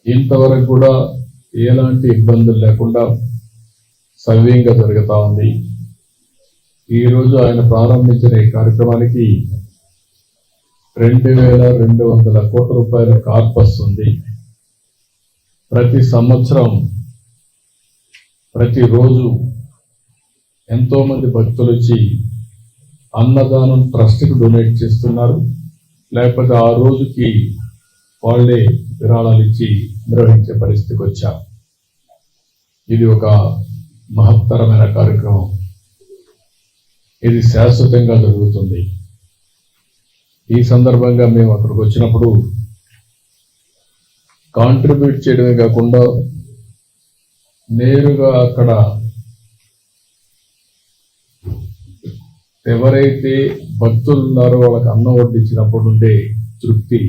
ఇంతవరకు కూడా ఎలాంటి ఇబ్బందులు లేకుండా సవ్యంగా జరుగుతూ ఉంది. ఈరోజు ఆయన ప్రారంభించిన ఈ కార్యక్రమానికి 2,200 కోట్ల రూపాయల కార్పస్ ఉంది. ప్రతి సంవత్సరం ప్రతిరోజు ఎంతో మంది భక్తులు వచ్చి అన్నదానం ట్రస్ట్కి డొనేట్ చేస్తున్నారు. లేకపోతే ఆ రోజుకి వాళ్ళే విరాళాలు ఇచ్చి నిర్వహించే పరిస్థితికి వచ్చారు. ఇది ఒక మహత్తరమైన కార్యక్రమం. ఇది శాశ్వతంగా జరుగుతుంది. ఈ సందర్భంగా మేము అక్కడికి వచ్చినప్పుడు కాంట్రిబ్యూట్ చేయడమే కాకుండా నేరుగా అక్కడ ఎవరైతే భక్తులు ఉన్నారో వాళ్ళకి అన్నం వడ్డించినప్పుడు ఉండే తృప్తి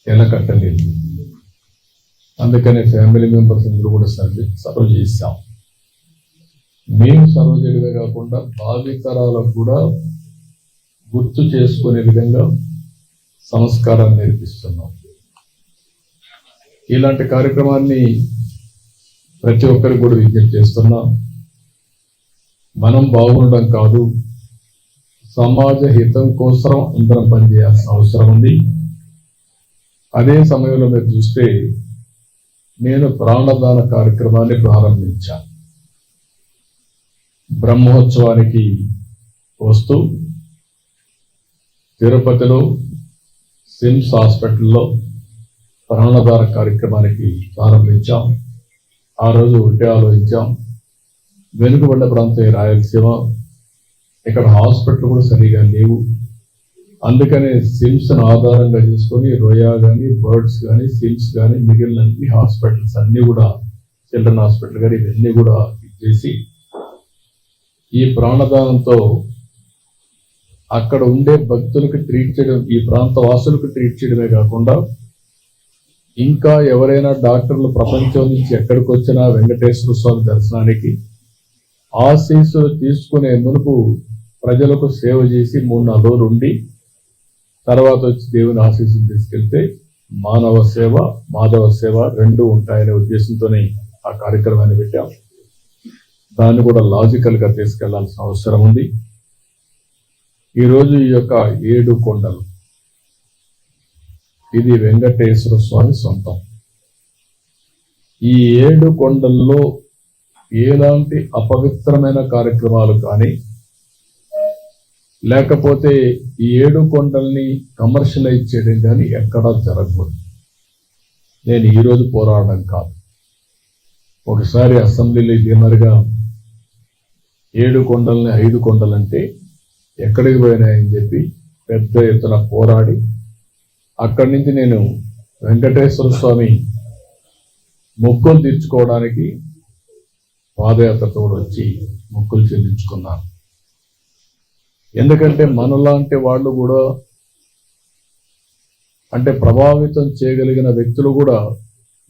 ఎలకట్టలేదు. అందుకనే ఫ్యామిలీ మెంబర్స్ అందరూ కూడా సర్వ్ చేశాం. మేము సర్వ్ చేయడమే కాకుండా భావితరాలకు కూడా గుర్తు చేసుకునే విధంగా సంస్కారాన్ని నేర్పిస్తున్నాం. ఇలాంటి కార్యక్రమాన్ని ప్రతి ఒక్కరికి కూడా విజ్ఞప్తి చేస్తున్నాం. మనం బాగుండడం కాదు, సమాజ హితం కోసం అందరం పనిచేయాల్సిన అవసరం ఉంది. అదే సమయంలో మీరు చూస్తే నేను ప్రాణదాన కార్యక్రమాన్ని ప్రారంభించాను. బ్రహ్మోత్సవానికి వస్తూ తిరుపతిలో సిమ్స్ హాస్పిటల్లో ప్రాణదాన కార్యక్రమానికి ప్రారంభించాం. ఆ రోజు ఒకటే ఆలోచించాం, వెనుకబడ్డ ప్రాంతం రాయలసీమ, ఇక్కడ హాస్పిటల్ కూడా సరిగా లేవు. అందుకనే సిమ్స్ను ఆధారంగా చేసుకొని రోయా కానీ, బర్డ్స్ కానీ, సిమ్స్ కానీ, మిగిలిన హాస్పిటల్స్ అన్నీ కూడా, చిల్డ్రన్ హాస్పిటల్ కానీ ఇవన్నీ కూడా చేసి ఈ ప్రాణదానంతో అక్కడ ఉండే భక్తులకు ట్రీట్ చేయడం, ఈ ప్రాంత వాసులకు ట్రీట్ చేయడమే కాకుండా ఇంకా ఎవరైనా డాక్టర్లు ప్రపంచం నుంచి ఎక్కడికి వచ్చినా వెంకటేశ్వర స్వామి దర్శనానికి ఆశీస్సులు తీసుకునే మునుపు ప్రజలకు సేవ చేసి 3-4 రోజులు ఉండి తర్వాత వచ్చి దేవుని ఆశీస్సులు తీసుకెళ్తే మానవ సేవ, మాధవ సేవ రెండూ ఉంటాయనే ఉద్దేశంతోనే ఆ కార్యక్రమాన్ని పెట్టాం. దాన్ని కూడా లాజికల్గా తీసుకెళ్లాల్సిన అవసరం ఉంది. ఈరోజు ఈ యొక్క 7 కొండలు, ఇది వెంకటేశ్వర స్వామి సొంతం. ఈ 7 కొండల్లో ఎలాంటి అపవిత్రమైన కార్యక్రమాలు కానీ లేకపోతే ఈ 7 కొండల్ని కమర్షియలైజ్ చేయడం కానీ ఎక్కడా జరగకూడదు. నేను ఈరోజు పోరాడడం కాదు. ఒకసారి అసెంబ్లీలో ధీమరుగా 7 కొండల్ని 5 కొండలంటే ఎక్కడికి పోయినాయని చెప్పి పెద్ద ఎత్తున పోరాడి అక్కడి నుంచి నేను వెంకటేశ్వర స్వామి మొక్కులు తీర్చుకోవడానికి పాదయాత్రతో వచ్చి మొక్కులు చెల్లించుకున్నాను. ఎందుకంటే మనలాంటి వాళ్ళు కూడా, అంటే ప్రభావితం చేయగలిగిన వ్యక్తులు కూడా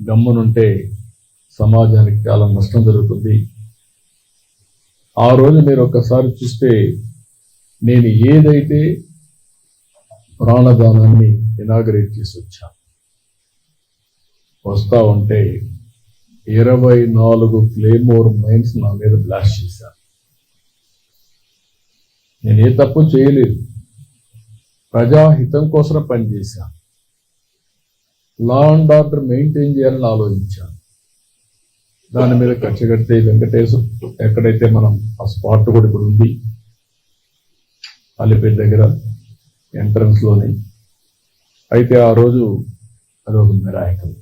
గమ్మునుంటే సమాజానికి చాలా నష్టం జరుగుతుంది. ఆ రోజు మీరు ఒక్కసారి చూస్తే నేను ఏదైతే ప్రాణదానాన్ని ఇనాగరేట్ చేసి వచ్చాను, వస్తా ఉంటే 24 క్లేమోర్ మైన్స్ నా మీద బ్లాస్ట్ చేశాను. నేను ఏ తప్పు చేయలేదు, ప్రజాహితం కోసం పనిచేశాను, లా అండ్ ఆర్డర్ మెయింటైన్ చేయాలని ఆలోచించాను. దాని మీద ఖర్చు కడితే వెంకటేశ్వర ఎక్కడైతే మనం ఆ స్పాట్ కూడా ఇప్పుడు ఉంది అలిపేట దగ్గర ఎంట్రన్స్లోనే. అయితే ఆ రోజు అదొక మిరాకిల్.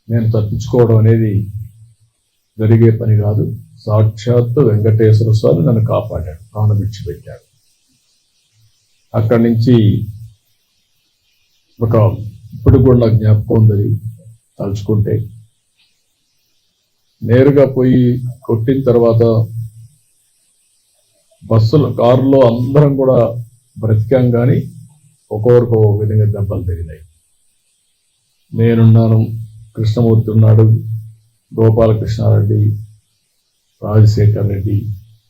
నేను తప్పించుకోవడం అనేది జరిగే పని కాదు. సాక్షాత్తు వెంకటేశ్వర స్వామి నన్ను కాపాడాడు, ప్రాణం విడిచిపెట్టాడు. అక్కడి నుంచి ఒక ఇప్పుడు కూడా జ్ఞాపకం ఉంది తలుచుకుంటే. నేరుగా పోయి కొట్టిన తర్వాత బస్సులో, కారులో అందరం కూడా బ్రతికాం, కానీ ఒక్కొక్కరికి ఒక విధంగా దెబ్బలు తగిలాయి. నేనున్నాను, కృష్ణమూర్తి ఉన్నాడు, గోపాలకృష్ణారెడ్డి, రాజశేఖర్ రెడ్డి,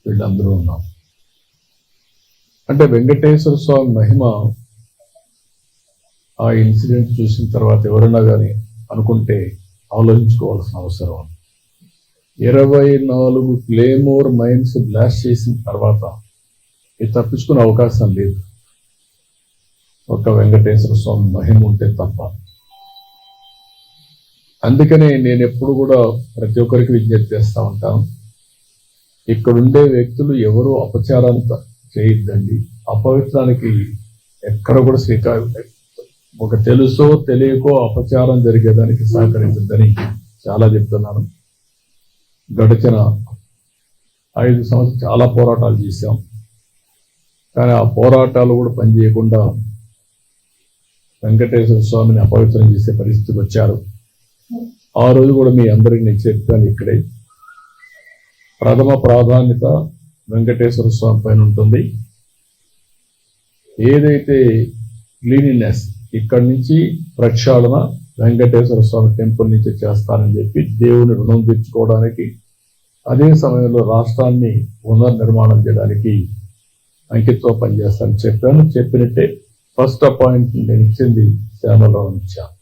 వీళ్ళందరూ ఉన్నాం. అంటే వెంకటేశ్వర స్వామి మహిమ ఆ ఇన్సిడెంట్ చూసిన తర్వాత ఎవరైనా కానీ అనుకుంటే ఆలోచించుకోవాల్సిన అవసరం ఉంది. 24 క్లేమోర్ మైన్స్ బ్లాస్ట్ చేసిన తర్వాత ఇది తప్పించుకునే అవకాశం లేదు, ఒక వెంకటేశ్వర స్వామి మహిమ ఉంటే తప్ప. అందుకనే నేను ఎప్పుడు కూడా ప్రతి ఒక్కరికి విజ్ఞప్తి చేస్తూ ఉంటాను, ఇక్కడుండే వ్యక్తులు ఎవరు అపచారాన్ని చేయొద్దండి. అపవిత్రానికి ఎక్కడ కూడా శ్రీకారం, ఒక తెలుసో తెలియకో అపచారం జరిగేదానికి సహకరించద్దని చాలా చెప్తున్నాను. గడిచిన 5 సంవత్సరాలు చాలా పోరాటాలు చేశాం, కానీ ఆ పోరాటాలు కూడా పనిచేయకుండా వెంకటేశ్వర స్వామిని అపవిత్రం చేసే పరిస్థితికి వచ్చారు. ఆ రోజు కూడా మీ అందరికీ నేను చెప్పాను, ఇక్కడే ప్రథమ ప్రాధాన్యత వెంకటేశ్వర స్వామి పైన ఉంటుంది. ఏదైతే క్లీనినెస్ ఇక్కడి నుంచి ప్రక్షాళన వెంకటేశ్వర స్వామి టెంపుల్ నుంచి చేస్తానని చెప్పి దేవుని రుణం తీర్చుకోవడానికి, అదే సమయంలో రాష్ట్రాన్ని పునర్నిర్మాణం చేయడానికి అంకితో పనిచేస్తానని చెప్పాను. చెప్పినట్టే ఫస్ట్ అపాయింట్మెంట్ నేను ఇచ్చింది శ్యామలరావు ఇచ్చాను.